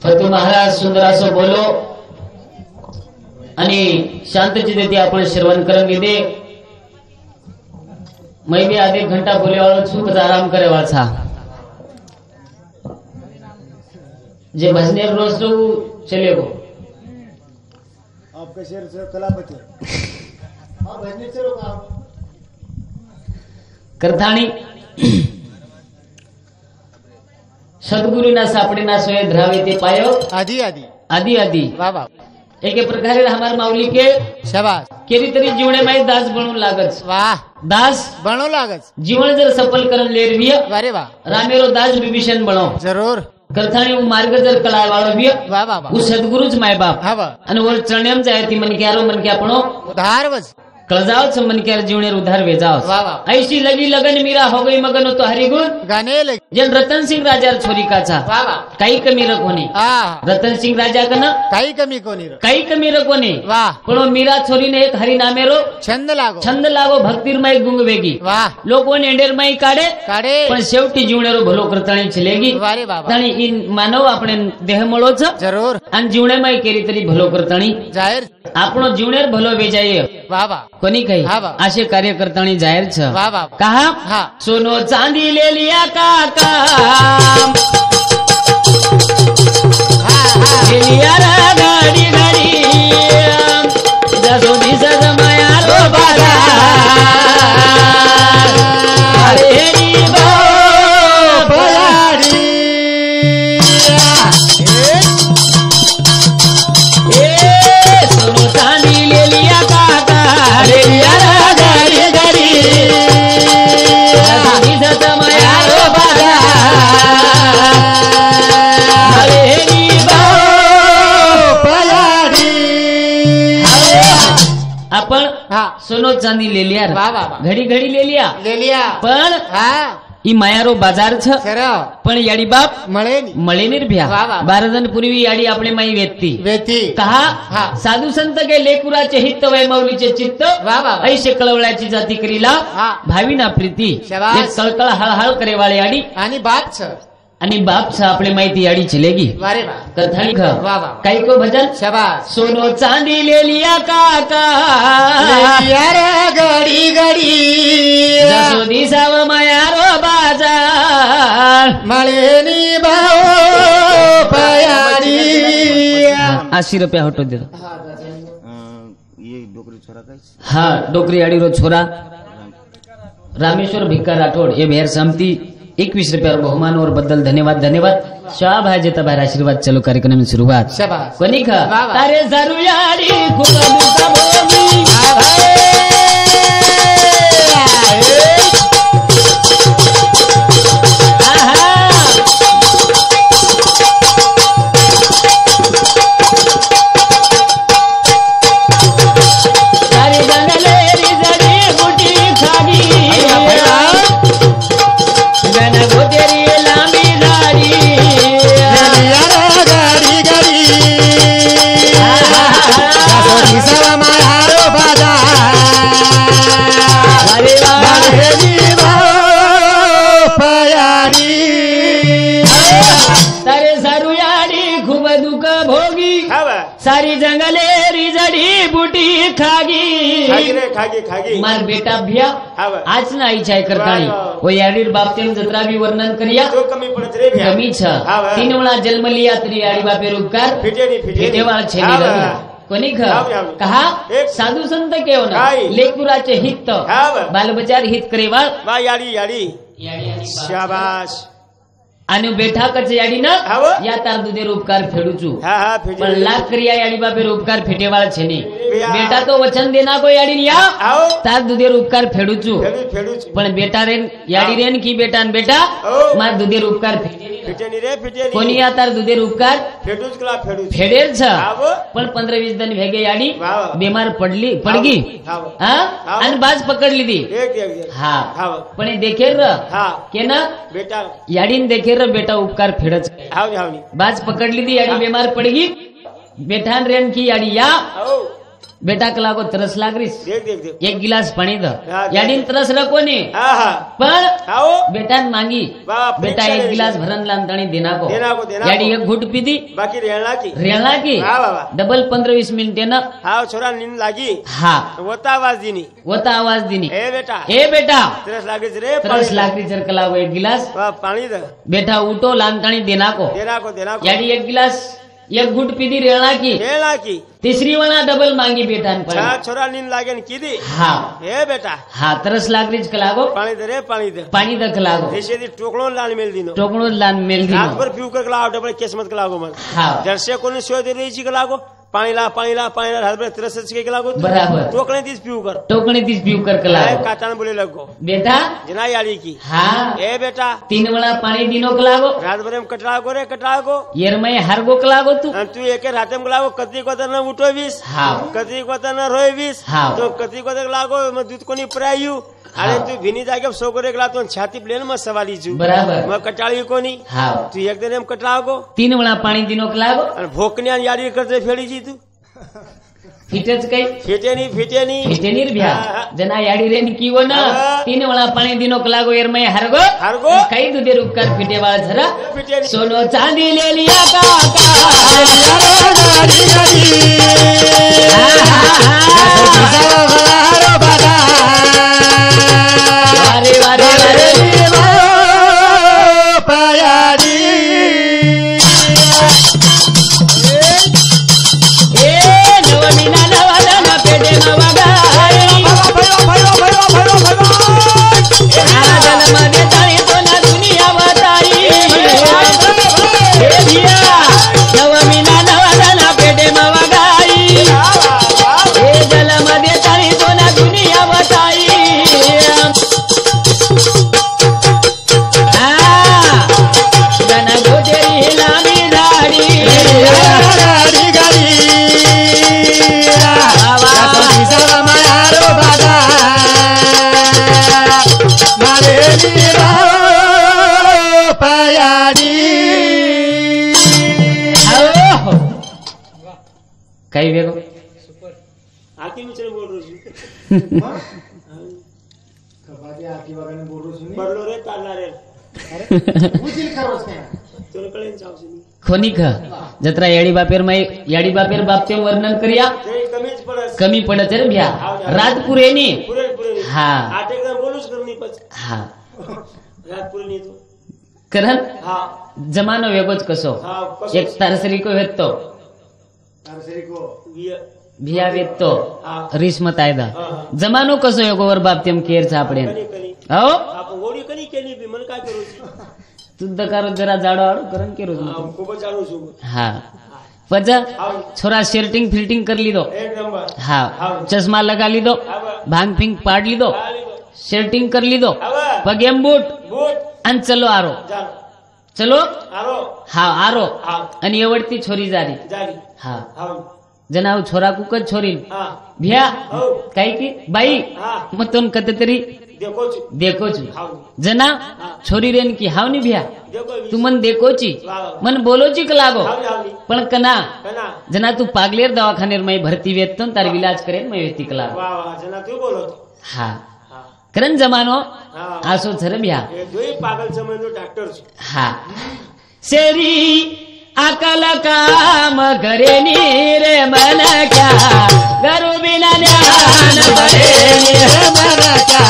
फतू महाराज सुंदर असो बोलो आणि शांतचित्ते आपण श्रवण करन दे। मैं भी आधे घंटा बोले वालों छू बस आराम करे वाला था जे भजने रोज तो चले गो आपके शेर से कलापति हाँ भजने चलो करथाणी सद्गुरु ना सापडे ना सोये धरावे ते पायो आदि आदि आदि आदि वाह वाह एक प्रकारे हमार माऊली के शाबाश केरी तरी जीवने में दास बनून लागत वाह दास बनो लागत जीवन जर सफल करन लेरवी वारे वाह रामेरो दास विभीषण बनो जरूर करथाणी मार्ग जर कलाय वाळो बी वाह वाह वो सद्गुरुच माय बाप हाँ वाह आणि वर चरणेम जाय ती मन क्यारो मन क्या पणो उधार वज कळजाव मन क्यार जीवने उधार वेजाव वाह वाह ऐसी लगी लगन मीरा हो गई मगन तो हरि गुण गाने लगे जन रतन सिंह राजा छोरी काचा वाह वाह काही कमी रखोनी रतन सिंह राजा कना काही कमी कोणी काही कमी रखोनी वाह पण मीरा छोरी ने एक हरि नामेरो छंद लागो भक्तिरमय गुंग वेगी वाह लोकोने एंडेरमय काढे काढे पण शेवटी जीवनेरो भलो करताणी चलेगी वारे बाबा ताणी इन मानव આપણે દેહ મળો છે जरूर અને જીવણેમાં કેરી તરી ભલો કરતાણી जाहिर આપણો જીવનેર ભલો વેજાય वाह वाह કોની કઈ હા વાહ આશે કાર્ય કરતાણી જાહેર છે वाह वाह कहा हाँ सोनो चांदी ले लिया काका ले लिया रा गाड़ी गाड़ी दसो दिस माया लो बाजार अरे री बो बयारी सोनो चांदी ले लिया काका ले लिया रा गाड़ी गाड़ी आपण हाँ सोनो चांदी ले लिया वाह वाह वाह घडी घडी ले लिया पण हाँ ई मायारो बाजार छ खरं पण याडी बाप મળે ની मळे निर्भ्या वाह वाह 12 जण पूर्वी याडी आपले माई वेत्ती वेती कहा हाँ साधू संत के लेकुराचे हित वय मौलीचे चित्त वाह वाह ऐसे कळवळ्याची जाती करीला हाँ भावीना प्रीती शाबाश. एक कळकळ हळहळ करे वाली याडी आणि बाप छ आणि बाप छ आपले माहिती याडी चलेगी वारे वाह कथाणी ख वाह वाह काही को भजन शाबाश सोनो चांदी ले लिया काका यार गडी गडी जसो दिसाव मायारो बाजार मळेनी भाऊ पयारी 80 रुपया होतो देतो ये डोकरी छोरा काय हा डोकरी याडीरो छोरा रामेश्वर भिक्का राठोड ये भेर समती 21 रुपया बहुमान और बद्दल धन्यवाद धन्यवाद शाह भाई जेता भाई आशीर्वाद चलो कार्यक्रम में शुरुआत शाबाश कोणी खा वाह वाह. तारे जरू याडी खूप दुका बोली तारे जंगले रिजडी बुटी खागी गन गोतेरी लांबी गाडी यार गडी गडी दिसावा मायारो बाजार अरे वा मळेनी भाऊ पयारी तारे सारू याडी खूप दुःख भोगी सारी जंगले रिजडी बुटी खागी खागी मार बेटा भ्या आज ना इच्छा करताणी ओ याडीर बापतेन जत्रा भी वर्णन करिया तो कमी पडत रे भ्या कमी छ 3 वेळा जन्म लिया तरी याडी बापे उपकार फेटे वाला छेनी रविया कोणी ख कहा साधू संत केव ना लेकुराचे हित बालबचार हित करेवा वा याडी याडी शाबाश आणि बेठा कच याडी ना या तार दुधेर उपकार फेडूचू पण लाख क्रिया याडी बापेर उपकार फेटेवाळ छेनी बेटा तो वचन देना को याडी या तार दुधेर उपकार फेडूचू पण बेटा रेन याडी रेन की बेटा न बेटा मार दुधेर उपकार कोणी या तार दुधेर उपकार फेडेल छ पण 15-20 दिन भेगे याडी बीमार पडगी आणि बाज पकडली ती हा पण देखेर के ना याडीन देखेर बेटा उपकार फेडच बाज पकडली ती याडी बीमार पडगी बेठान रेन की याडी या बेटा कलागो तरस लागरीस देख देख देख एक गिलास पाणी द हा, याडीन तरस रखो ने हा हा पण आओ बेटा मांगी बाप, बेटा परीक्षा एक ले गिलास भरन लांताणी देना को देना याडी को एक घुट पीधी बाकी रेळला की रेळला की हा बाबा डबल 15-20 मिनिटे ना हाव छोरा नींद लागी हा होता आवाज दिनी होता आवाज दिनी ए बेटा तरस लागे रे तरस लागरी चर कलागो एक गिलास पानी दे बेटा उठो लांताणी देना को देना को याडी एक गिलास एक घुट पीधी रेळला की तीसरी वाला डबल मांगी बेटा छोरा नींद लागे कीधी हाँ हे बेटा हाँ तरस लागरीज कलागो पानी दे रे पाणी द कलागो ऐसे दी टोकड़ो लान मेल दिनो टोकड़ो लान मेल दिनो रात भर पीऊ कर कलागो डबल केस मत कलागो मन हाँ जर्से कोणी सोय दे रही कलागो पाणी ला रात भर तरस के कलागो बराबर टोकणे तीस पीऊ कर टोकणे तीस पीऊ कर कलागो कातान बोले लगो बेटा जना यारी की हाँ ए बेटा 3 वाला पानी दिनो कलागो रात भर में कटलागो येर में हरगो कलागो तू एक रात में कलागो कती को न उठो 20 हाँ कती को न रोय 20 हाँ तो कती को लागो मैं दूध कोनी प्रायु अरे तू भिनी जागे सो करे कला तो छाती प्लेन में सवाली छु बराबर मैं कटाळी कोनी हाँ तू एक दिन में कटलागो 3 वाला पानी दिनो कलागो और भोकन्या यारी करते फेड़ी जी तू फिटेच काही फिटे नहीं भ्या जना याडी रेन किवो ना 3 वाला पाणी दिनो कलागो एर में हरगो कई दुधे रुपकार फिटे वाला झरा सोनो चांदी ले लिया कई वेगो आकी में चले बोल रही हूं कबादी आकी वगैरह बोल रही हूं बरलो रे ताला रे अरे उजिल खरोस का तो कळेन चावसी खोनिक जत्रा याडी बापेर बापचे वर्णन करिया कमी पडत रे भ्या राजपुरे नी हा आठ एकदम बोलूच करनी पच हा राजपुरे नी तो करन हा जमानो वेगोच कसो एक तारसरी को हेतो भिया वेतो रिश्मत आयदा जमानो कसो एगो वर बाप तेम केर छापडे आओ आपण गोडी कनी केली बी मन काय करू तू दकारो जरा जाडो आडो करन केरो खूब जाडो छु हा पजा छोरा शेर्टिंग फिल्टिंग कर ली दो एक नंबर हाँ चश्मा लगा ली दो भांग फिंग पाड़ ली दो शेर्टिंग कर ली दो पगेम बूट अन चलो आरो चलो हाँ आरो आणि एवढती छोरी जारी हाँ जनाव छोरा कुकच छोरी भ्या काय की बाई मग तो कते तरी देखोची जना छोरी रेन की हावनी भ्या तू मन देखोची मन बोलोची लागो पण कना जना तू पागलेर दवाखानेर मै भरती वेतन तार इलाज करेन मै वेती कला हा करन जमानो आसो छर भ्या पागल समजलो डॉक्टर हा शेरी अकल काम करे नी रे मन क्या गरु बिना ध्यान भरे नी रे मन क्या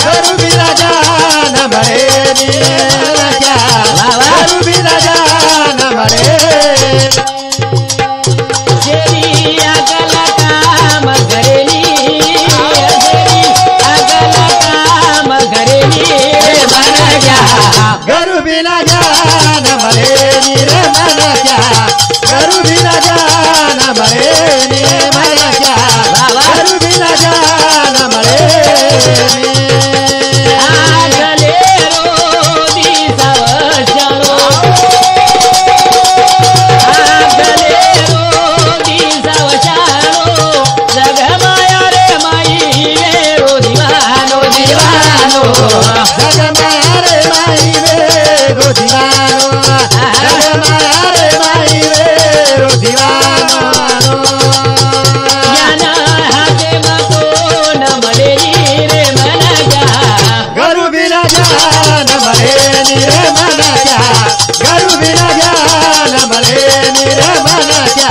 गरु बिना ध्यान भरे नी रे क्या गरु बिना ध्यान भरे शेरी अकल काम करे नी शेरी अकल काम करे नी रे मन क्या गरु बिना ध्यान भरे नी रे मन क्या गरु बिना ध्यान भरे नी मन क्या गरु बिना ध्यान भरे आगले रोदी सवशालो आगले रोदी सवशालो जग माया रे माई रे रो दीवानो दीवानो जग माया रे माई रे रो दीवानो जग माया रे माई रे रो दीवानो ज्ञान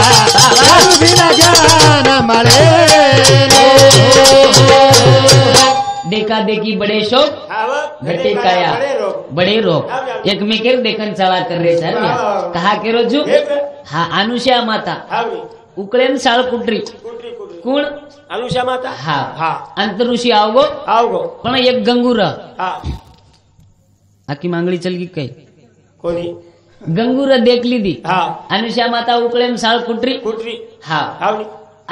घरू बिना ज्ञान मळे देखा देखी बड़े शौक घटे काया बड़े रोग एकमेकेर देखन चला कर रे सर कहा के रोजू हा अनुषा माता उकळेन साळ कुटरी कोण अनुषा माता हा अंतऋषी आवगो पण एक गंगूर आखी मांगडी चलगी काय कोणी गंगूर देखली दी अनुषा माता उकळेन साळ कुटरी हा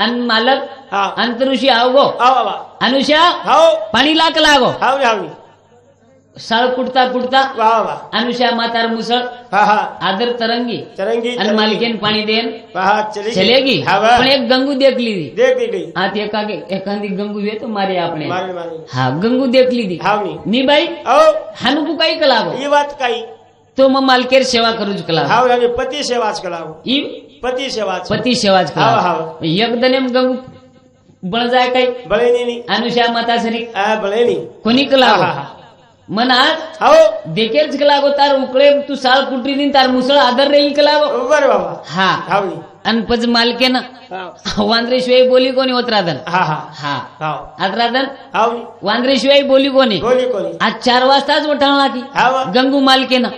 अन मालक अंतऋषी आवगो अनुषा पाणी लाक लागो साळ कुटता कुटता अनुषा मातार मुसळ आदर तरंगी आणि मालिकेन पाणी देन चलेगी पण एक गंगू देखली दी आत एखादी गंगू वे तो मारे आपने हा गंगू देखली दी नी बाई हानुकू काही कलागो ही बात काही तो मग मालकेर सेवा करूच कलागो पती सेवाच कलागो पती सेवाच कलागो एकदनेम गंगू बळ जाय काही बळेनी अनुषा माता सरी बळेनी कोणी कलागो मनात देखेच कलागो तार उकळे तू साळ कुटरी दिन तार मुसळ आदर रे कलागो बर बाबा हा अन पज मालके ना वांद्रेशिवाय बोली कोणी होत राधन हा आत राधन वांद्रेशिवाय बोली कोणी आज 4 वाजताच वटाळला की गंगू मालके ना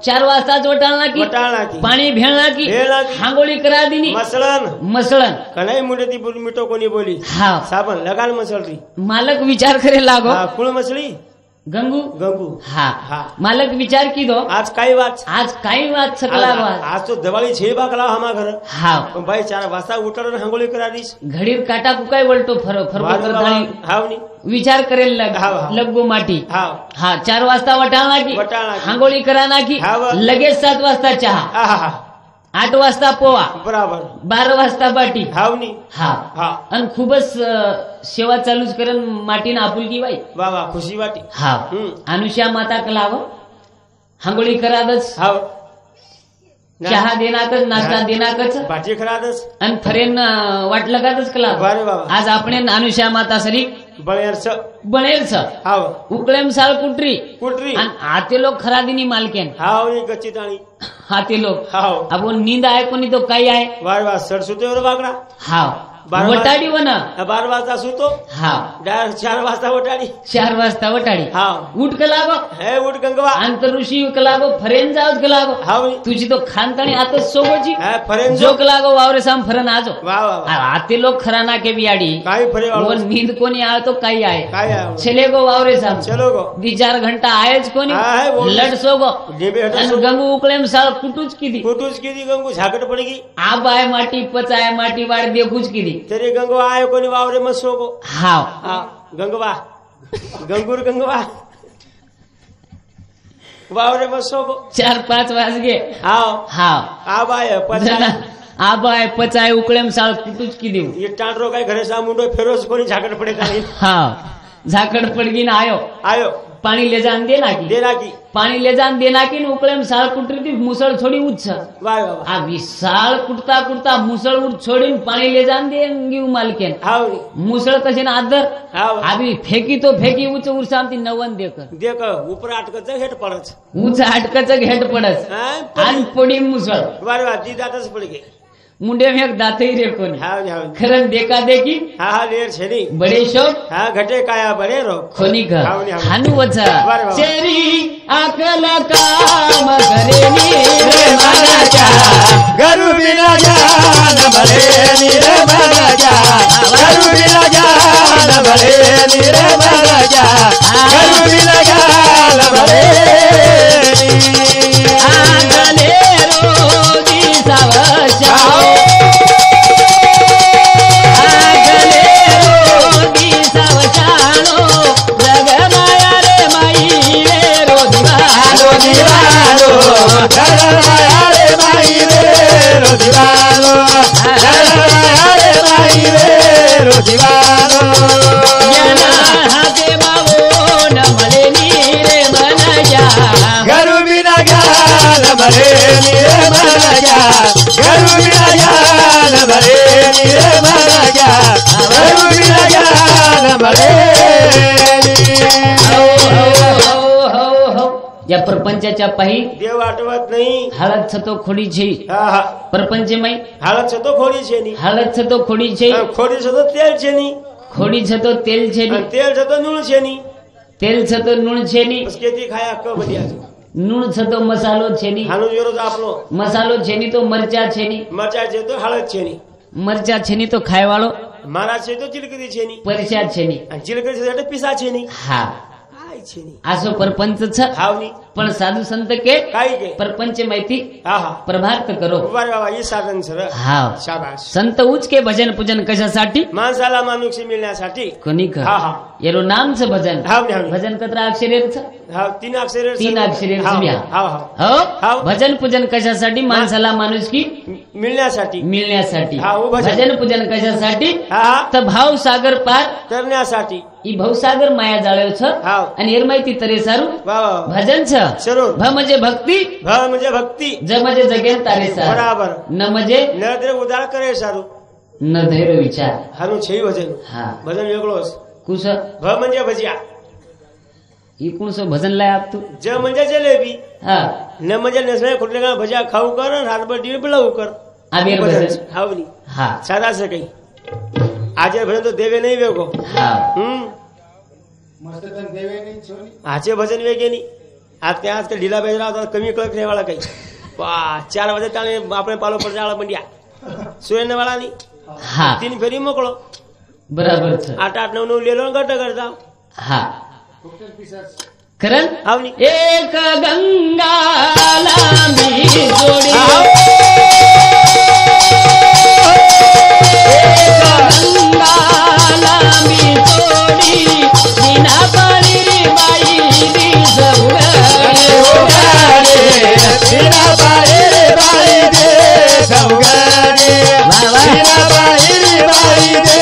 4 वाजताच वटाळला की पाणी भेळला की हांगोळी करा दिनी मसळन कणाई मुंडे ती मिठो कोणी बोली हा साबण लगाल मसळरी मालक विचार करे लागो कुळ मसळी गंगू हा मालक विचार की दो आज काही वाच सकला आज तो दिवाळी छे बाकला हमा घर हा भाई 4 वाजता उठर हांगोळी करा दीस घडीर काटा कुकाय वळतो फरफर विचार करेल लगगो माटी हा 4 वाजता वटाळला की हांगोळी करा ना की लगेच 7 वाजता चहा 8 वाजता पोवा बराबर 12 वाजता बाटी हावनी हा आणि खूपच सेवा चालूच करण माटीन आपुलकी बाई वा खुशी वाटी हा अनुषा माता कलावो हांगोळी करादच चहा देनाकच नाश्ता देनाकच बाटी खरादच आणि फरेन वाट लगातच कलाव आज आपण अनुषा माता सरी बळेरच उकळेम साळ कुटरी आणि आते लोक खरादीनी मालकेन गच्ची ताणी हाते लोक अब नींद आहे कोणी तो काही आहे वाह सरसुतेवर बागडा हा वटाडी वन 12 वाजता सुतो हा 4 वाजता वटाडी 4 वाजता वटाडी हा उठ कलागो हे उठ गंगवा अंतऋषी कलागो फरेन जावच कलागो तुझी तो खानताणी आता सोगोची फरेन जो कलागो वावरे साम फरन आजो वाह आते लोक खराना के बियाडी काही फरे नींद कोणी आळ तो काही आहे काय आहे चले गो वावरे साम चलो गो 2-4 घंटा आयच कोणी लड सोगो आणि गंगू उकळेम साळ कुटूच किदी गंगू झाकट पडगी आब आहे माटी पचाय माटी वाड देखूच किदी तरी गंगवा आयो कोणी वावरे मत सोगो हा गंगवा गंगवा वावरे मत सोगो 4-5 वाजगे हा आब आहे पचाय उकळेम साळ कुटूच की देऊ ये टांडरो काय घरे सा मुंडो फेरोस कोणी झाकट पडे काही हा झाकट पडगी ना आयो पाणी ले जान देना की पाणी ले जान देना की उकळेम साळ कुटरी ती मुसळ छोडी उच्छ आवी साळ कुटता कुटता मुसळ उठ छोडीन पाणी ले जान देंगी मालकेन मुसळ कशे ना आदर आवी फेकी तो फेकी उच्च उरसामती नवन देक ऊपर अटकच हेट पडच उच्च अटकच हेट पडच आणि पडी मुसळ ती दातच पडगे मुंडे में एक दाते ही रे कोनी खरन देखा देखी लेर छेनी बड़े शौक घटे काया बड़े रो खोनी का हानु वचा चेरी आकल काम करेनी रे मनाजा घरू बिना जान बळेनी रे मनाजा घरू बिना जान बळेनी रे मनाजा घरू बिना जान बळेनी आगले रोजी सावशा घरू बिना ज्ञान बळेनी रे मनाजा घरू बिना ज्ञान बळेनी रे मनाजा घरू बिना ज्ञान बळेनी या प्रपंचाच्या पायी देव आठवत नाही हालत छतो खोडी છે હા હા પ્રપંચમય હાલત છે તો ખોડી છે ની હાલત છતો ખોડી છે ખોડી છે તો તેલ છે ની ખોડી છતો તેલ છે ની તેલ છે તો નૂણ છે ની તેલ છતો નૂણ છે ની બસ કેતી ખાયા ક બધી નૂણ છતો મસાલો છે ની હાનો જોરો તો આપણો મસાલો છે ની તો મરચા છે ની મરચા છે તો હળદ છે ની મરચા છે ની તો ખાય વાળો મારા છે તો ચીલકરી છે ની પરસ્યા છે ની ચીલકરી છે એટલે પીસા છે ની હા કાઈ છે ની આસો પરપંચ છે હાવની પણ સાધુ સંત કે કાઈ કે પરપંચમયથી હા હા प्रभात करो વાહ વાહ એ સાધન છે રે. हा शाबाश संत उच के भजन पूजन कशासाठी माणसाला माणूस मिळण्यासाठी कोणी कर हा हा येरो नाम से भजन हावनी हावनी भजन कतरा अक्षरे हा 3 अक्षरे 3 अक्षरे हा समया हा हा हो हाव. भजन पूजन कशासाठी माणसाला माणूस की मिळण्यासाठी मिळण्यासाठी हा, हो, भजन. भजन पूजन कशासाठी हा हा तर भाव सागर पार करण्यासाठी ई भवसागर माया जाळ्यो छ हाव. आणि एर माहिती तरे सारू वा वा भजन छ जरूर भ म्हणजे भक्ती भ म्हणजे भक्ती ज म्हणजे जगेन तारे सार बराबर न म्हणजे नरेंद्र उदार करे सारू न धैर्य विचार हाનું છે ભજન हा ભજન વેગળો છે कुस ભ म्हणजे भजिया ई कोणसं भजन लाय आप तू ज म्हणजे जलेबी हा न म्हणजे नसणे कुठले का भजिया खाऊ कर आणि हातभर डिळ पिळाऊ कर आबीर भजन भजन हावनी हा साधा से काही આજે ભજન તો દેવે નહીં વેગો हा मस्त तन देवे नहीं छोरी આજે ભજન વેગે નહીં आज ત્યાં आज ઢીલા બેજરા તો કમી કળક ને વાળા કઈ 4 વાગે તાણે આપણે પાલો પર જાળા મંડ્યા સુરેન વાળા ની हा 3 ફેરી મોકળો बराबर छ 8 8 9 9 લેલો ગટ કરતા हा कोकटल पिसाच करण हावनी एक गंगा लांबी जोडी एक गंगा लांबी जोडी बिना पाणी रे बाई दी उगारे बिना बाई रे बाई दे सौगारे बिना बाई रे बाई दे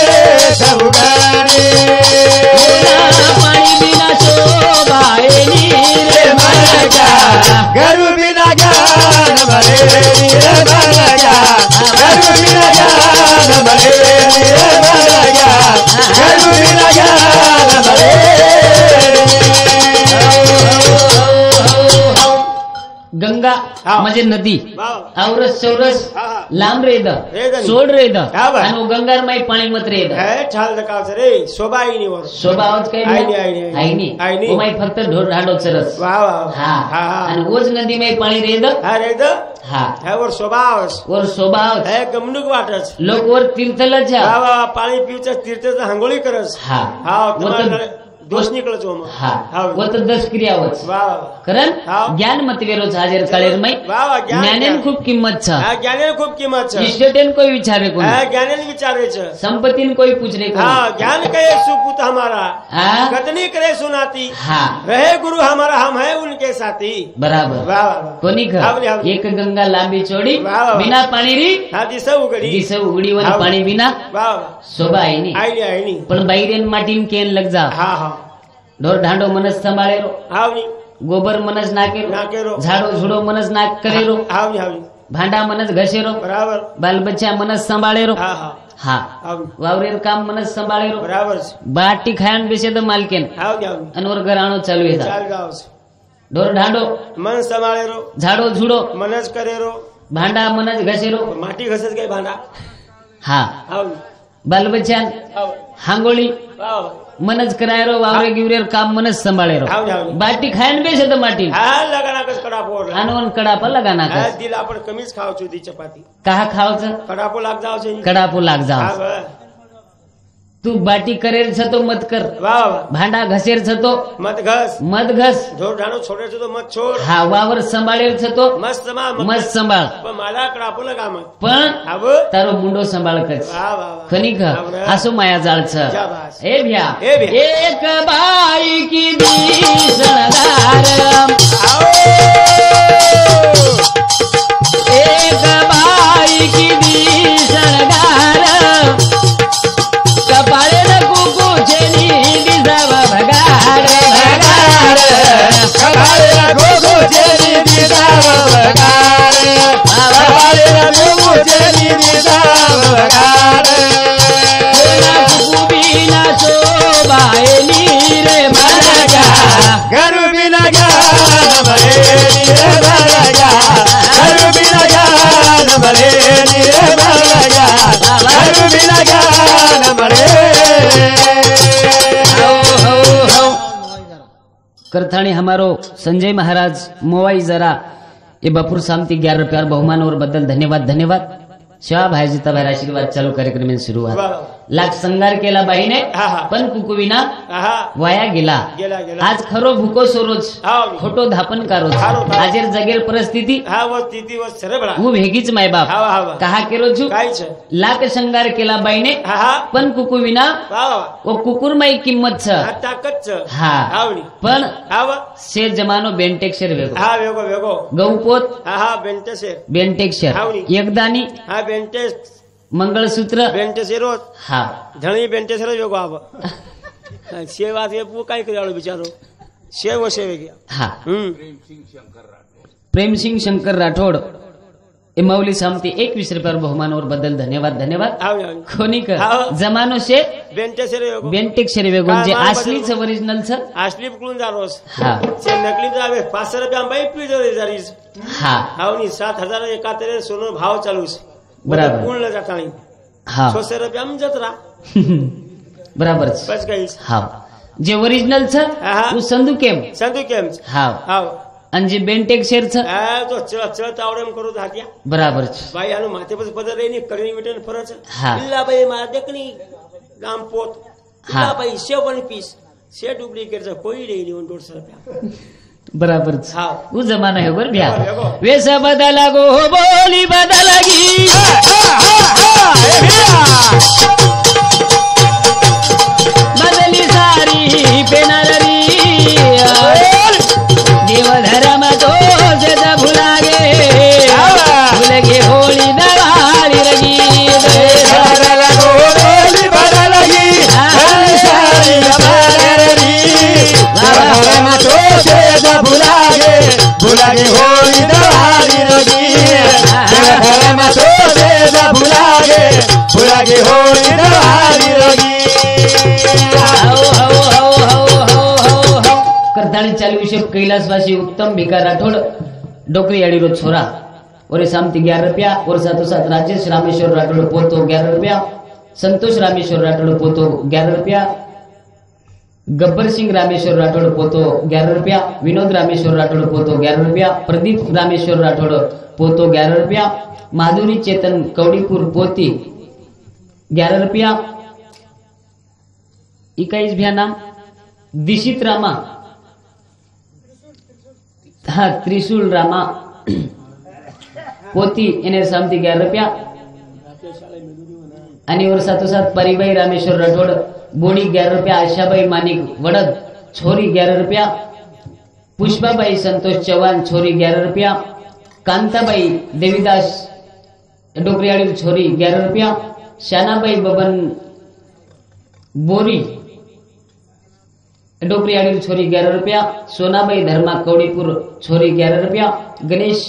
सौगारे पाणी बिना शोभाए रे मरगा गरु बिना ज्ञान भरे रे मरगा गरु बिना ज्ञान भरे रे मरगा गरु बिना ज्ञान भरे गंगा हा. म्हणजे नदी वाव. औरस चौरस हा, हा. लांब रेद रेद नाही. सोड रेद हा बा. आणि गंगार माई पाणी मत रेद હે ઠાલ દકાવ છે રે શોભાઈની वर शोभावच काही आईनी, आईनी. आईनी आईनी. ओ माई फक्त ढोर ढाडो चरस વાહ વાહ हा હા आणि હા ओज नदी माई पाणी रेद હા રે તો हा હે वर સ્વભાવ वर स्वभाव હે ગમનુક વાટસ लोक वर तीर्थला जा વાહ વાહ પાણી પીવच तीर्थच हांगोळी करस हा हा व तुम्हाला तर- दोष निकळच हो मग हा हा व तर 10 क्रियावच वाह वाह करण हा. ज्ञान मतवेरो हाजेर काळेर माई वाह वाह ज्ञान ज्ञानेन खूप किंमत छ હા જ્ઞાનેને ખૂબ કિંમત છે इष्टेटेन कोई विचारे कोण હા જ્ઞાનેને વિચારે છે संपत्तीन कोई पूछरे कोण હા ज्ञान कहे सुपुत हमारा हा कतनी करे सुनाती हा रहे गुरु हमारा हम है उनके साथी बराबर वाह वाह वाह कोणी हावनी, हावनी. एक गंगा लांबी चोडी वाह, वाह. बिना पाणी री હા દિશા ઉગડી दिस उघडी वन हाव. पाणी बिना વાહ વાહ शोभा आहे नी આઈની આઈની पण बाहेरेन माटीन केन लग जा હા હા ढोर ढांडो मनस सांभाळेरो હાવની गोबर मनस नाकेरो નાકેરો झाडो झुडो मनस नाक करेरो હાવની હાવની भांडा मनस घसेरो બરાબર बाल बच्चा मनस सांभाळेरो હા હા हा હાવની वावरेर काम मनस सांभाळेरो બરાબર છે बाटी खायन बेसे द मालकेन હાવની હાવની अनवर घराणो चालू येता ચાલ જાવ છે ढोर ढांडो મન સંભાળેરો झाडो झुडो મનજ કરેરો भांडा मनस घसेरो માટી ઘસેજ કઈ ભાંડા हा હાવની बाल बच्चान હાવ हांगोळी વાહ વાહ मनच करायरो वावरे गिवरेर काम मनच सांभाळेरो हावनी हावनी बाटी खायन बेसे द माटी હા લગાનાકસ કડાપો आणवन कडापा लगा नाका હા દિલ आपण कमीच खाव છું दी चपाती कहा खावचं કડાપો લાગ જાવ છે कडापो लाग जा હા વાહ तू बाटी करेर छतो मत कर વાહ વાહ भांडा घसेर छतो મત ઘસ मत घस ઢોર ઢાણો છોડે છે તો મત છોડ हा वावर सांभाळेर छतो મસ્ત માં मत सांभाळ પણ મારા કડાપો લગા મત पण આવ तारो मुंडो सांभाळ कर વાહ વાહ વાહ खनिक आवडं. असो माया जाळच शाबास. ए भ्या ए भ्या. एक बाई की दिसणदार આવો एक बाई की दिसणदार कपाळे कुकू छेनी दिसाव भगार भगार कबाळे गोगो जेली दिदाव बगारे कबाळे गोगो जेली दिदाव बगारे कुकू बिना शोभाए नी रे मरगा गरु बिना ज्ञान भरे घर बिना ज्ञान मरे। करथाणी हमारो संजय महाराज मोवाई जरा ये बपूर सामती 11 रुपया और बहुमान और बदल धन्यवाद धन्यवाद। शिवा भाई जिता भाई आशीर्वाद चालू कार्यक्रम में सुरुवात लाख संगार केला बाईने पण कुकुविना वाया गेला आज खरो भूको सोरोज खोटो धापन कारोज आजेर जगेर परिस्थिती वो भेगीच माय बाप कहा केरो छु लाख संगार केला बाईने पण कुकुविना वो कुकुर माई किंमत छ हा पण से जमानो बेंटेक्शर वेगो गौपोत बेंटेक्शर एकदानी मंगलसूत्र बेंटेसेरो हा धणी बेंटेसेरो वेगो आव शेवा ते पू काय कराळो बिचारो शेव गया हा प्रेम सिंह शंकर राठोड मौली सामती 21 रुपया बहुमान और बदल धन्यवाद धन्यवाद। कोणी जमानो से बेंटेक्शर वेगो जे असलीच ओरिजिनल छ असली पकडून जारोस हा से नकली जावे 500 रुपया बाई प्लीज जारीस हा हावनी 7071 सोनो भाव चालूस बराबर पूर्ण जाता नाही हा 600 रुपया में जतरा बराबर बस गई हा जे ओरिजिनल छ वो संदू केम हा हाव आणि जे बेंटेक्शर छ तो चळ तावडम करू धाक्या बराबर बाई आनु माथे पर पदर रेनी करणी विटन फरच हा इल्ला बाई मा देखनी गाम पोत इल्ला बाई 7 पीस से डुप्लीकेट छ कोई रे नहीं 150 रुपया बराबर हा वो जमाना है बर ब्याह वैसा बदला गो बोली बदलगी बदली सारी पेनारी देव धर्म तो जदा भुला गे होली दवारी रगी बदला गो बोली बदलगी सारी पेनारी धर्म तो जदा भुला गे होली दवारी रगी धर्म तो जदा भुला गे होली दवारी रगी। करताळी चालू विषय कैलासवासी उत्तम भिका राठोड डोकरी अड़ीरो छोरा और सामती 11 रुपया और साथों साथ राजेश रामेश्वर राठोड पोतो 11 रुपया संतोष रामेश्वर राठोड पोतो 11 रुपया गब्बर सिंह रामेश्वर राठोड पोतो 11 रुपया विनोद रामेश्वर राठोड पोतो 11 रुपया प्रदीप रामेश्वर राठोड पोतो 11 रुपया माधुरी चेतन कौड़ीपुर पोती 11 रुपया इकाईस भैया नाम दिशित रामा हा त्रिशूल रामा पोती इन्हें सामती 11 रुपया आणि और साथों साथ परिबाई रामेश्वर राठोड बोड़ी 11 रुपया आशाबाई मानिक वड़द छोरी 11 रुपया पुष्पाबाई संतोष चौहान छोरी 11 रुपया कांताबाई देवीदास डोकरियाड़ी छोरी 11 रुपया शानाबाई बबन बोरी डोकरियाड़ी छोरी 11 रुपया सोनाबाई धर्मा कौड़ीपुर छोरी 11 रुपया गणेश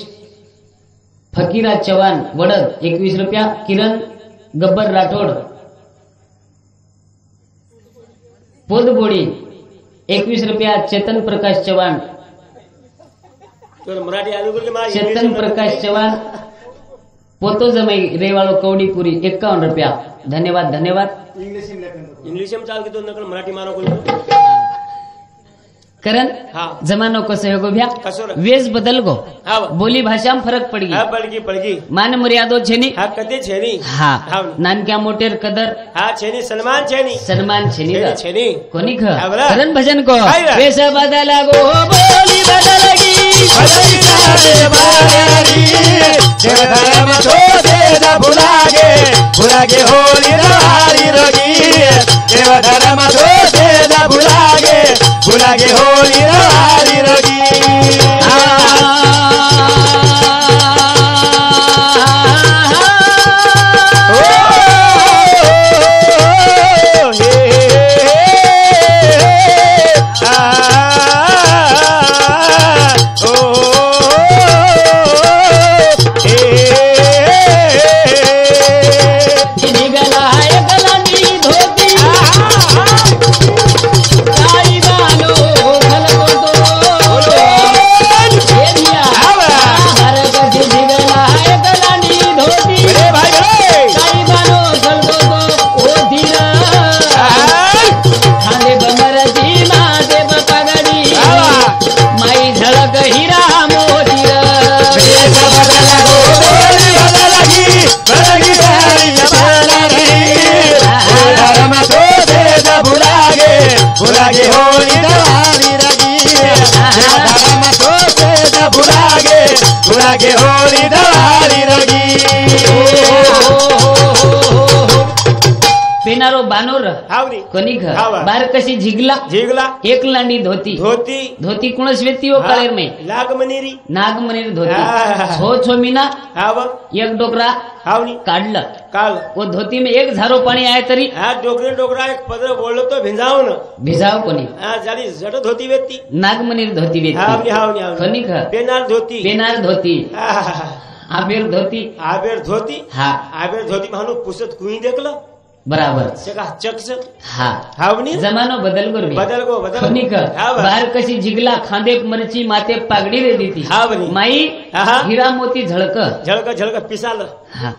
फकीरा चौहान वड़द 21 रुपया किरण गब्बर राठोड पोदबोड़ी 21 रुपया चेतन प्रकाश चौहान चेतन प्रकाश चौहान पोतो जमाई रेवाड़ो कौड़ीपुरी 51 रुपया धन्यवाद धन्यवाद। इंग्लिश में चाल के तो नकल मराठी मारो कोई करण जमानो कसं हो गो भ्या वेश बदल गो बोली भाषा में फरक पड़गी मान मर्यादो छेनी कधी छेनी नान क्या मोटेर कदर छेनी सन्मान छेनी कोणी करण भजन को वेश बदला गो बोली बदलगी भुला गे होली दवारी रगी देव धर्म तो देदा भुला गे होली दवारी रगी। धोती तो तेज भुलागे भुलागे होली दवारी रगी पेनारो बानोर हावरी कोणी घर हावा. बार कशी झिगला झिगला एक लांडी धोती धोती धोती कुणस वेती हो काळेर में लाग मनेरी नाग मनेर हा. धोती छो छो मीना हाव एक डोकरा हावनी काढलं काल वो धोती में एक झारो पाणी आहे तरी हा डोकरा एक पदर बोललो तो भिंजाव न भिजाव कोणी हा झाली जट धोती वेती नाग मनेर धोती हावनी वेती हावनी कोणी घर पेनार धोती पेनार धोती हा. आबेर धोती आबेर धोती हा आबेर धोती मानू पुसत कुई देखलं बराबर चका चकच हा हावनी जमानो बदल कर बदल गो बदल कोणी कर हा बा. बाहेर कशी झिगला खांदे मरची माते पागडी रे देती हा बनी. माई हा. हिरा मोती झळक झळक पिसाल हा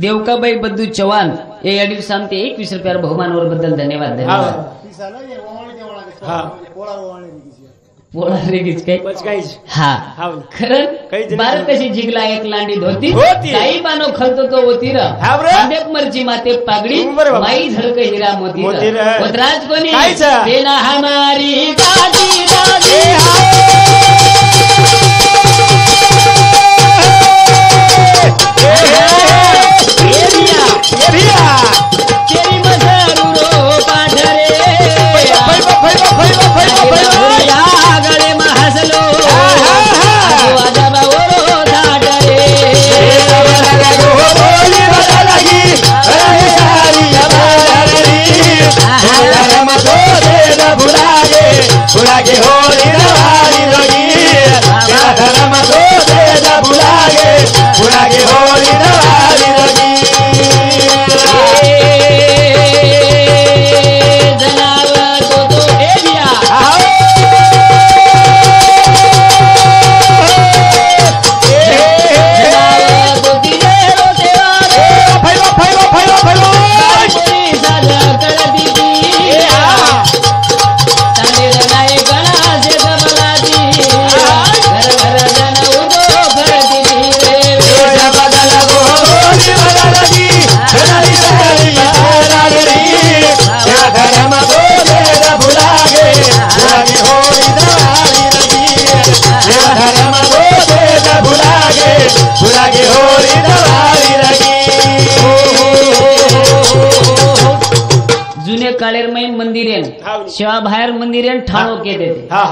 देवकाबाई बद्दू चव्हाण हे या दिवसांते 21 रुपयावर बहुमानवर बद्दल धन्यवाद धन्यवाद पिसाला ये ओवाळी देवाळा हा. पोळा ओवाळी दिसी बोला रे गीच काय बस काहीच हा हावनी खरं काही जणी- बार कशी झिगला एक लांडी धोती धोती. काही बानो खलतो तो होती र हा बरं. खांदेक मरची माते पागडी बरं बाबा. माई झळक हिरा मोती मोती र. वदराज कोणी काहीच. तेना हमारी दादी दादी तेरी मधुरो पाढरे गळे महसलो आजोबावरो धाडरे भुलागे होली दवारी रगी धर्म तो तेज भुलागे भुलागे होली दवारी रगी जनावर तो हेलिया जनावर तो तिरे रोतेवा फैलो फैलो फैलो फैलो कोणी साज कळती तांडेर नाही गणा से सबलाती घर घर जन उदो भरती रे बदल गो होली बदलगी धरती सारी बदलगी धर्म तो तेज भुलागे भुलागे होली दवारी रगी धर्म तो तेज भुलागे भुलागे होली दवारी रगी जुने काळेरमय मंदिरेन हावनी. शिवा बाहेर मंदिरेन ठाणो के देते हा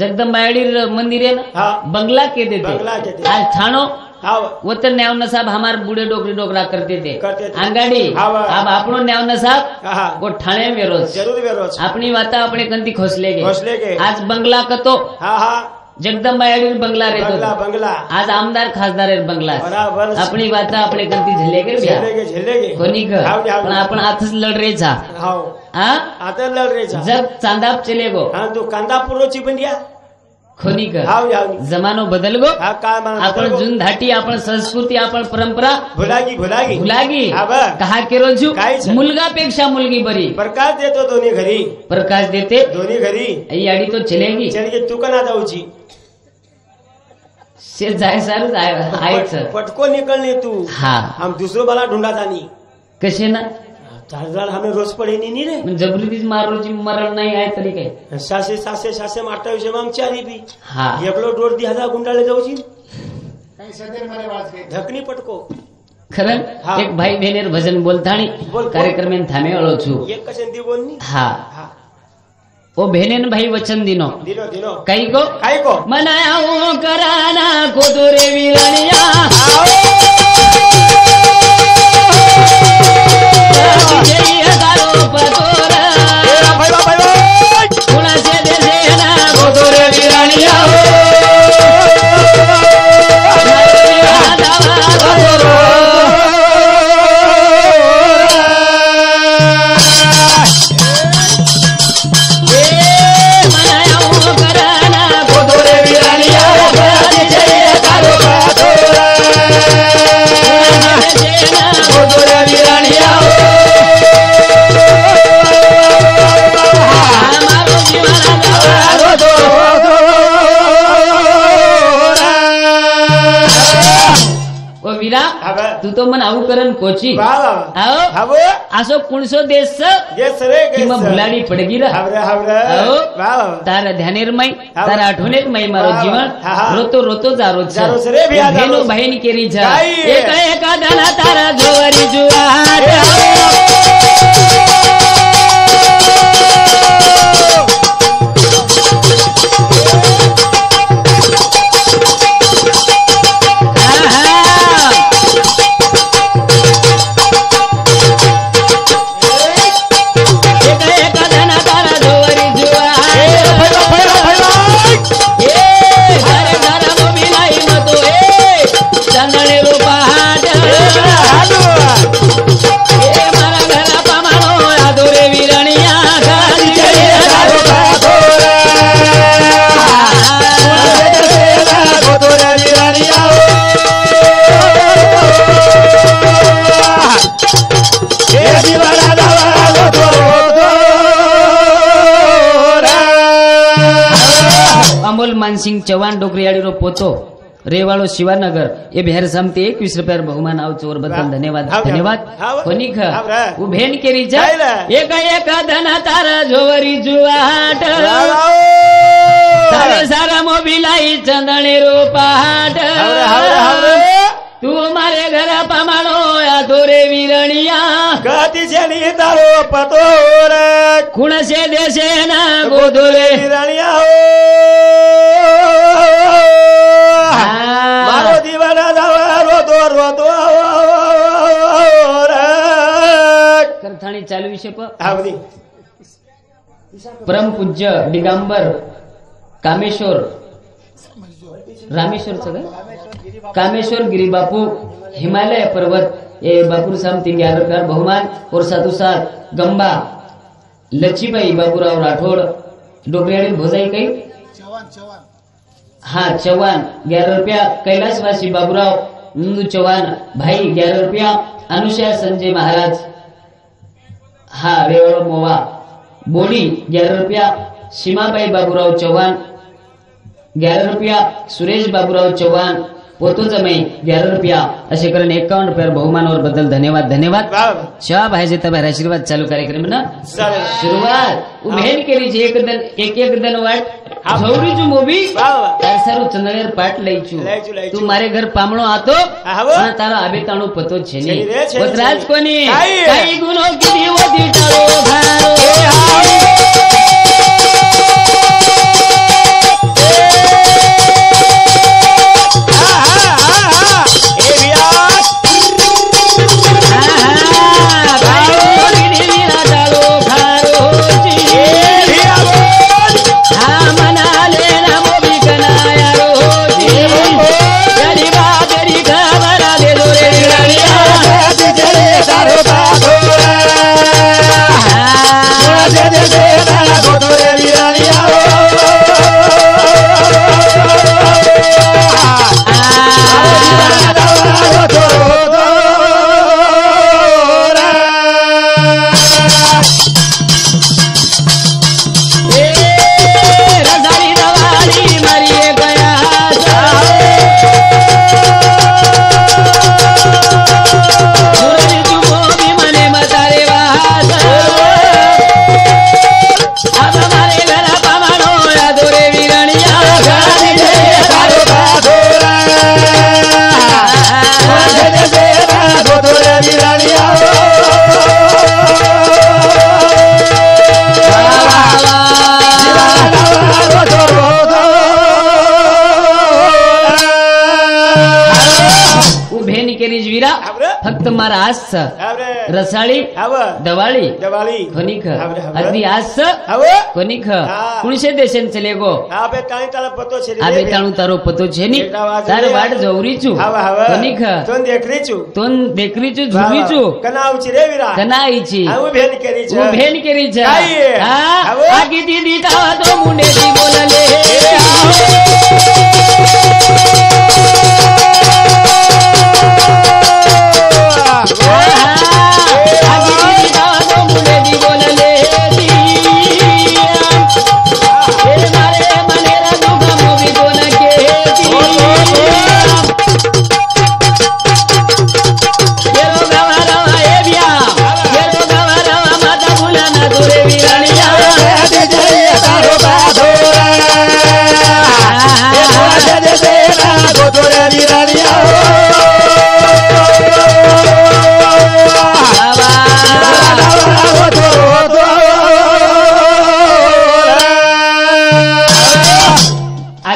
जगदंबायडीर मंदिरेन हा. बंगला के देते बंगला के देते. आज ठाणो हाव वो तो न्यावना साहब हमार बूढ़े डोकरी डोकरा करते थे करते थे. अंगाड़ी हाव. अब आपनो न्यावना साहब हा वो ठाणे में रोज जरूर वेरोज अपनी वाता अपने कंती खोसले खोसले गे. आज बंगला कतो हा हा जगदंबायडीर बंगला बंगला रहतो बंगला आज आमदार खासदार बंगला बराबर अपनी वाता अपने कंती झेले गे भैया झेलेगे कोणी ग हावनी, हावनी. पण आपण आताच लढ रे जा हाव हा आता लढ रे जा जग चांदाप चले गो हा तू कांदा पुरोची बंडिया खोनी ग हाव हावनी जमानो बदल गो हा काय म्हणा आपण जुन धाटी आपण संस्कृती आपण परंपरा भुलागी भुलागी भुलागी हा बघ. कहा के रोजू काहीच. मुलगापेक्षा मुलगी बरी प्रकाश देतो दोन्ही घरी प्रकाश देते दोन्ही घरी आई आडी तो चलेगी चल गे तू कना जाऊची से जाय सारच आहेच पटको निकलने तू हा हम दूसरो वाला ढूंढा जानी कसे ना चार हमें रोज पडे नहीं रे जबरीतीच मारोची मरण नाही आहे तरी काय सासे सासे सासे मारता विषय आमच्या आली बी हा एकलो डोर दी हजार गुंडाळे जाऊची काही सदैव मारे वाच काही ढकनी पटको खरं हा. एक भाई बहिणेर भजन बोलताणी बोल. कार्यक्रम थामे अळो छु एक कसे दी बोलनी हा हा ओ बहनेन भाई वचन दिनो दिनो दिनो काही को काय को मनाऊ कराना कोदोरे विरणिया जय हजारो पतोरा कुणाचे देशे ना कोदोरे विरणिया मनाऊ कराना कोदोरे विरणिया जय हजारो पतोरा तू तो मन आऊ करन कोची आओ असो कुणसो देश कि मग भुलाडी पडगी तार ध्यानेरमय तार आठवणेरमय मारो जीवन रोतो रोतो जारो भेनो बहन केरी जा एका एका दाना तारा जोवरी जुवाट मानसिंग चव्हाण डोकरियाड़ी रो पोतो रेवाड़ो शिवानगर ये भेर समती 21 रुपया बहुमान आव चोर बदल धन्यवाद धन्यवाद कोनी ख वो भेन के रिचा एक एक धना तारा जोवरी जुवाट सारे सारा मोबिलाई चंदने रो पहाट तू मारे घर पमानो या तोरे वीरणिया गति चली तारो पतोर कुण से देशे ना गोदोरे वीरणिया मारो दीवाना दावा रोतो करथाणी चालू विषय परम पूज्य दिगंबर कामेश्वर रामेश्वर कामेश्वर गिरी बापू हिमालय पर्वत ये बापू साहब 11 बहुमान और साधु साथ गंबा लच्छीबाई बाबूराव राठौड़ डोगरियाड़ी भोजाई कई हाँ चौहान 11 रुपया कैलाशवासी बाबूराव नंदू चौहान भाई 11 रुपया अनुषा संजय महाराज हाँ रेवड़ो मोवा बोडी 11 रुपया सीमाबाई बाबूराव चौहान 11 रुपया सुरेश बाबूराव चौहान पोतो जमाई 11 रुपया असे करून 51 रुपया बहुमान और बदल धन्यवाद धन्यवाद शाह भाई तबार आशीर्वाद चालू कार्यक्रम ना शुरुआत उभेन केली एक दन वाट झौरी जो मूवी सारू चंदनेर पाट लईचू तू मारे घर पामणो आतो तारो आबे ताणो पतो छे नी वतराज कोनी काई गुनो किदी वदी तारो भारो फक्त मारा आज रसाळी दवाळी खनिख अगदी आज खनिख कुणशे देशन चले गो आबे ताणू तारो पतो छे नी तार वाट जवरीचू खनिख तोन देखरीचू झुवीचू कनाऊची रे वीरा कनाईची आऊ भेन केरीचा आगी दीदी तावा तो मुंडे दी बोलले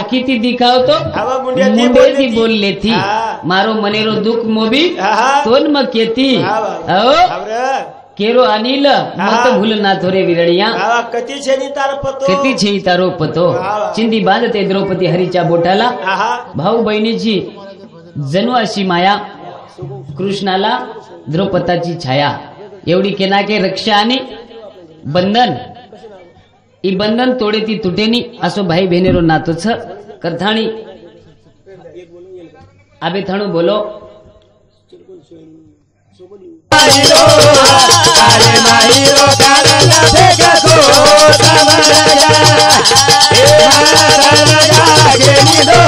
તાકીતી દિખાવતો મુંડેથી બોલ લેતી મારો મનેરો દુઃખ મોબી તોન મ કેતી હો કેરો અનિલ મત ભૂલ ના થોરે વિરણિયા કતી છે ની તારો પતો કતી છે તારો પતો ચિંદી બાંધતે દ્રૌપદી હરિચા બોટાલા ભાऊ बहिणीची जणू अशी माया कृष्णाला द्रौपदाची छाया एवढी केना के रक्षा आणि बंधन ई बंधन तोडे ती तुटेनी असो भाई बहिणेरो नातो छ करथाणी आबे थाणू बोलो तारे माहिरो कारणा भेगा को समरगा ए महाराजा गेनी दो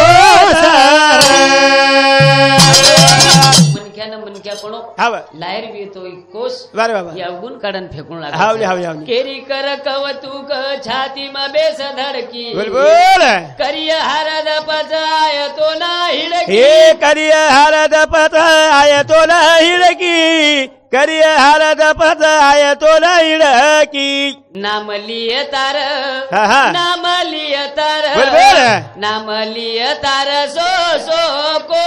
मनक्या कोणो लायर बी तो कोस वारे बाबा या गुण काढन फेकून लाग हावली हावली हावली केरी कर कवतुक छाती मा बेस धडकी बोल बोल करिय हरद पजाय तो ना हिडकी हे करिय हरद पत आय तो ना हिडकी करिय हरद पत आय तो ना हिडकी नाम लिय तार नाम लिय तार बोल बोल नाम लिय तार सो सो को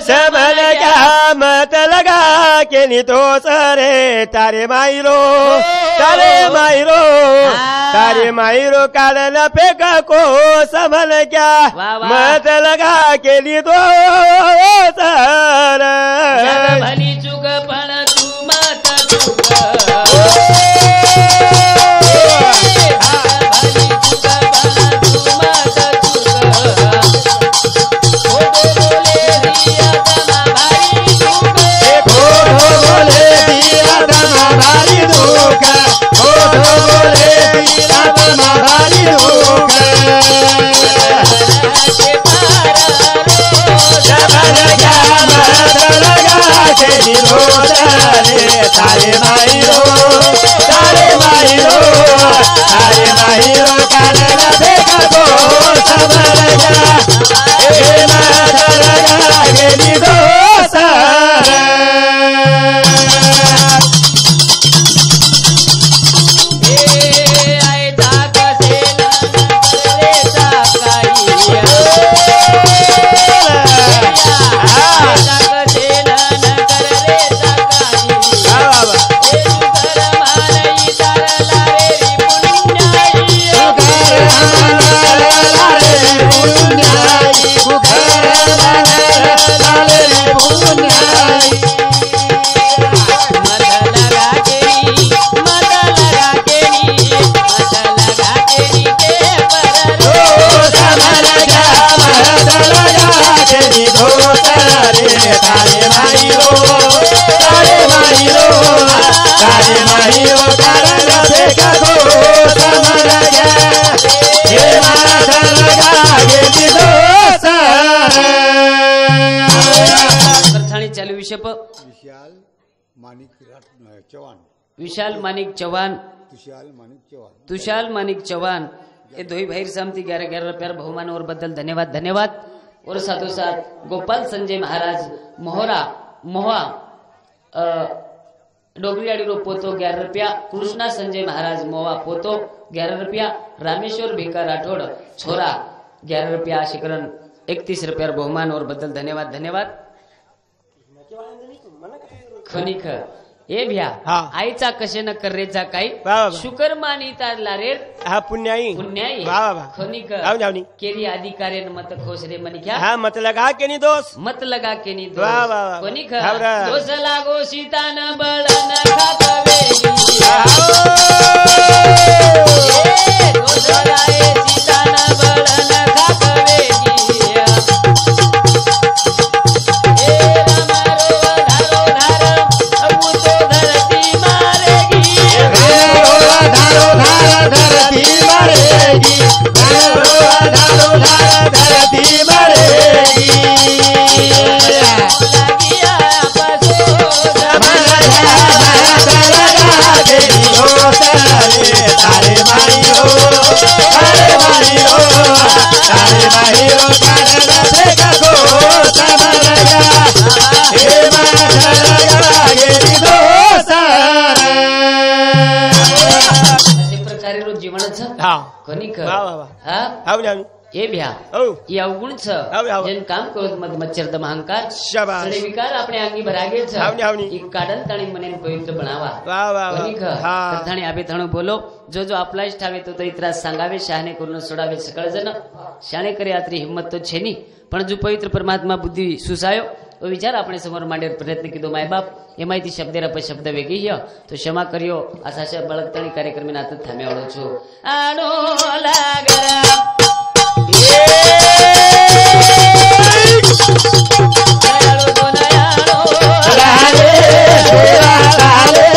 सबल क्या मत लगा के नी तो सरे तारे मायरो तारे मायरो काढन फेका को संभल क्या मत लगा के नी तो सर भली चुक पण तू मत चुक तारे माहिरो कारणा भेगा को समरगा ए महाराजा गेनी दो विशाल मानिक चौहान तुषाल मानिक चौहान ये दो ही भाई सामती 11-11 रुपया बहुमान और बदल धन्यवाद और साथों साथ गोपाल संजय महाराज मोहा डोगरीवाड़ी रो पोतो 11 रुपया कृष्णा संजय महाराज मोहा पोतो 11 रुपया रामेश्वर भिका राठौड़ छोरा 11 रुपया शिकरण 31 रुपया बहुमान और बदल धन्यवाद खनिक ए भ्या आईचा कसे न करेचा काही शुकर मानी तारला रे हा पुण्याई खनिक केरी अधिकारी मत खोस रे मनी क्या हा मत लगा के नी दोष खनिक दोष लागो सीता न बळ न खातवेगी दोष लागे सीता न बळ न खातवेगी धरती मरेगी धरती मरेगी तारे माहिरो कारणा भेगा को समरगा हे महाराजा गेनी दो जीवनाचं कनिक ए भ्या औ ये अवगुण छ आव, आव. જેન કામ ક્રોધ મદ મચ્છર દમ અહંકાર શાબાશ. સડે વિકાર આપણે આંગી ભરાગે છે આવની, આવની. ઈ કાઢન તણી મને પવિત્ર બનાવા વાહ વાહ વનિક વાહ હા કથાણી આપે થણું બોલો જો આપલા ઈષ્ટાવે તો ઇતરા સંગાવે શાહને કુરનો સોડાવે સકળ જન શાણે કરે આતરી હિંમત તો છે ની પણ જો પવિત્ર પરમાત્મા બુદ્ધિ સુસાયો તો વિચાર આપણે સમોર માંડે પ્રયત્ન કીધો માય બાપ એમાંથી શબ્દ રપ શબ્દ વેગી ગયો તો ક્ષમા કર્યો આ સાચા બળકતણી કાર્યક્રમ નાત થામે આવડો છું આનો લાગરા દયાળો તો દયાળો રાધે રાધે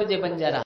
જે બંજારા